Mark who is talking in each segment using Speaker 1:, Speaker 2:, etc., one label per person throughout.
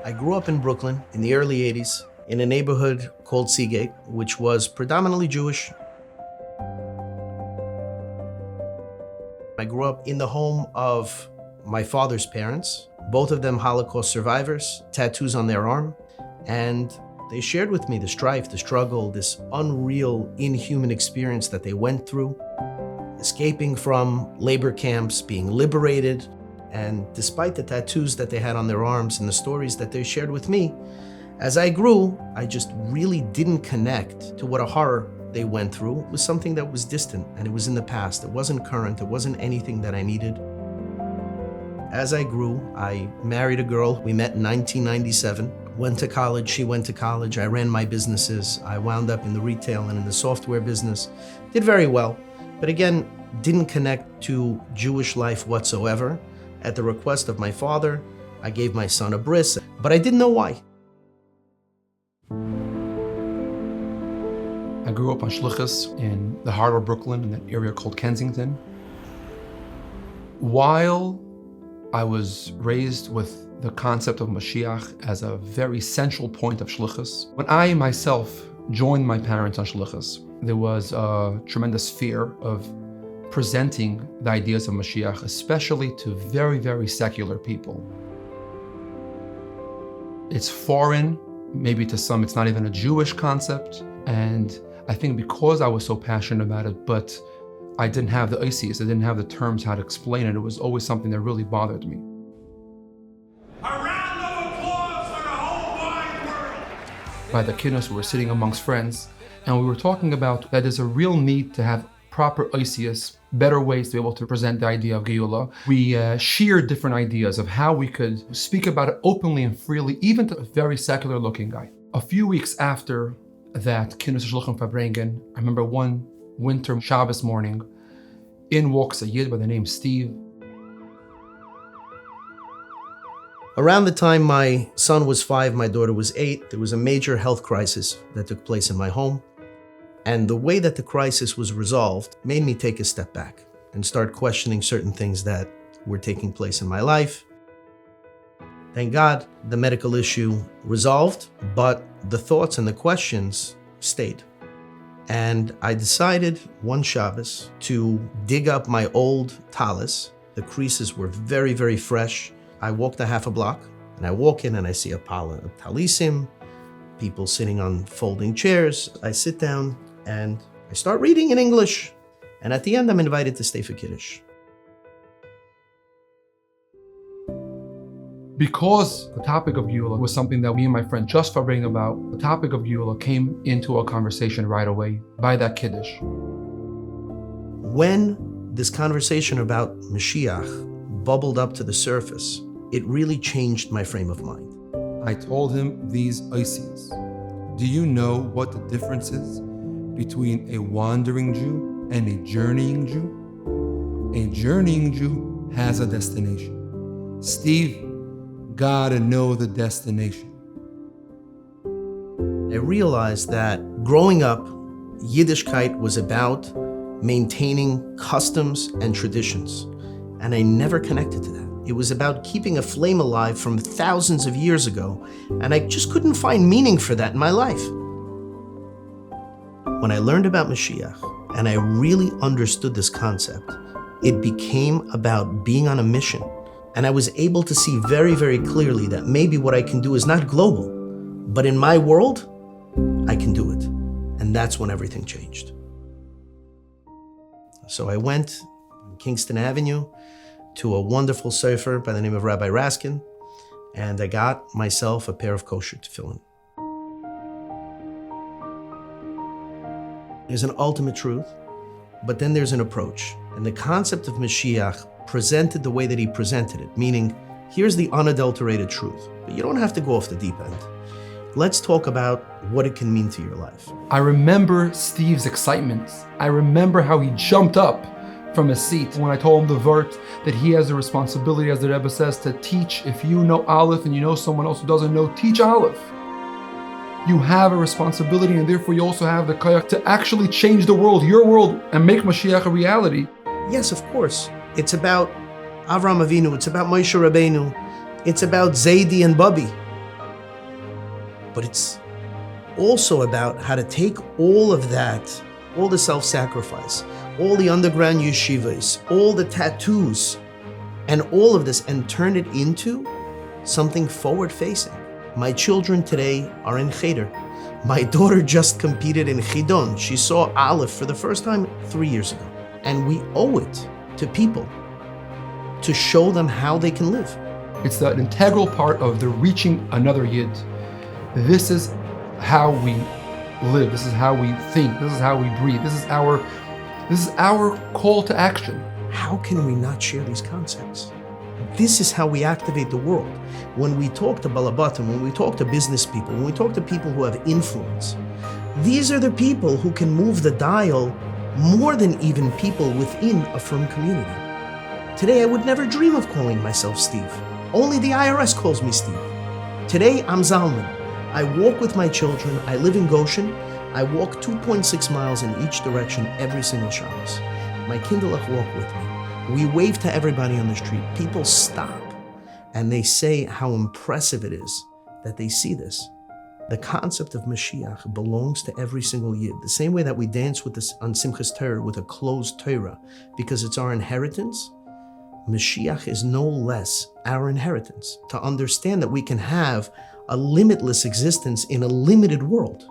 Speaker 1: I grew up in Brooklyn in the early 80s in a neighborhood called Seagate, which was predominantly Jewish. I grew up in the home of my father's parents, both of them Holocaust survivors, tattoos on their arm, and they shared with me the strife, the struggle, this unreal, inhuman experience that they went through, escaping from labor camps, being liberated. And despite the tattoos that they had on their arms and the stories that they shared with me, as I grew, I just really didn't connect to what a horror they went through. It was something that was distant and it was in the past. It wasn't current. It wasn't anything that I needed. As I grew, I married a girl. We met in 1997. Went to college, she went to college. I ran my businesses. I wound up in the retail and in the software business. Did very well, but again, didn't connect to Jewish life whatsoever. At the request of my father, I gave my son a bris, but I didn't know why.
Speaker 2: I grew up on Shlichus in the heart of Brooklyn, in an area called Kensington. While I was raised with the concept of Moshiach as a very central point of Shlichus, when I myself joined my parents on Shlichus, there was a tremendous fear of presenting the ideas of Moshiach, especially to very, very secular people. It's foreign, maybe to some it's not even a Jewish concept, and I think because I was so passionate about it, but I didn't have the ICs, I didn't have the terms how to explain it, it was always something that really bothered me.
Speaker 3: A round of applause for the whole wide world!
Speaker 2: By the kiddos, we were sitting amongst friends, and we were talking about that there's a real need to have proper ICs, better ways to be able to present the idea of Geula. We shared different ideas of how we could speak about it openly and freely, even to a very secular looking guy. A few weeks after that Kinus Shluchim Fabrengen, I remember one winter Shabbos morning, in walks a Yid by the name Steve.
Speaker 1: Around the time my son was 5, my daughter was 8, there was a major health crisis that took place in my home. And the way that the crisis was resolved made me take a step back and start questioning certain things that were taking place in my life. Thank God the medical issue resolved, but the thoughts and the questions stayed. And I decided one Shabbos to dig up my old talis. The creases were very, very fresh. I walked a half a block and I walk in and I see a pile of talisim, people sitting on folding chairs. I sit down and I start reading in English. And at the end, I'm invited to stay for Kiddush.
Speaker 2: Because the topic of Geula was something that me and my friend just Fabring about, the topic of Geula came into a conversation right away by that Kiddush.
Speaker 1: When this conversation about Moshiach bubbled up to the surface, it really changed my frame of mind.
Speaker 2: I told him these ICs. Do you know what the difference is between a wandering Jew and a journeying Jew? A journeying Jew has a destination. Steve, gotta know the destination.
Speaker 1: I realized that growing up, Yiddishkeit was about maintaining customs and traditions, and I never connected to that. It was about keeping a flame alive from thousands of years ago, and I just couldn't find meaning for that in my life. When I learned about Moshiach, and I really understood this concept, it became about being on a mission. And I was able to see very, very clearly that maybe what I can do is not global, but in my world, I can do it. And that's when everything changed. So I went on Kingston Avenue to a wonderful sefer by the name of Rabbi Raskin, and I got myself a pair of kosher tefillin. There's an ultimate truth, but then there's an approach. And the concept of Moshiach presented the way that he presented it, meaning, here's the unadulterated truth, but you don't have to go off the deep end. Let's talk about what it can mean to your life.
Speaker 2: I remember Steve's excitement. I remember how he jumped up from his seat when I told him the vert that he has the responsibility, as the Rebbe says, to teach. If you know Aleph and you know someone else who doesn't know, teach Aleph. You have a responsibility, and therefore you also have the koyach to actually change the world, your world, and make Moshiach a reality.
Speaker 1: Yes, of course. It's about Avraham Avinu, it's about Moshe Rabbeinu, it's about Zaidi and Bubby. but it's also about how to take all of that, all the self-sacrifice, all the underground yeshivas, all the tattoos, and all of this, and turn it into something forward-facing. My children today are in cheder. My daughter just competed in chidon. She saw Aleph for the first time 3 years ago. And we owe it to people to show them how they can live.
Speaker 2: It's an integral part of the reaching another Yid. This is how we live. This is how we think. This is how we breathe. This is our call to action.
Speaker 1: How can we not share these concepts? This is how we activate the world. When we talk to Balabatim, when we talk to business people, when we talk to people who have influence, these are the people who can move the dial more than even people within a frum community. Today, I would never dream of calling myself Steve. Only the IRS calls me Steve. Today, I'm Zalman. I walk with my children. I live in Goshen. I walk 2.6 miles in each direction every single Shabbos. My kindlech walk with me. We wave to everybody on the street. People stop and they say how impressive it is that they see this. The concept of Moshiach belongs to every single Yid. The same way that we dance with this on Simchas Torah with a closed Torah because it's our inheritance, Moshiach is no less our inheritance. To understand that we can have a limitless existence in a limited world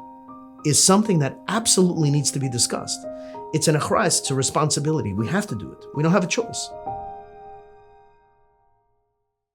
Speaker 1: is something that absolutely needs to be discussed. It's an achras, it's a responsibility. We have to do it. We don't have a choice.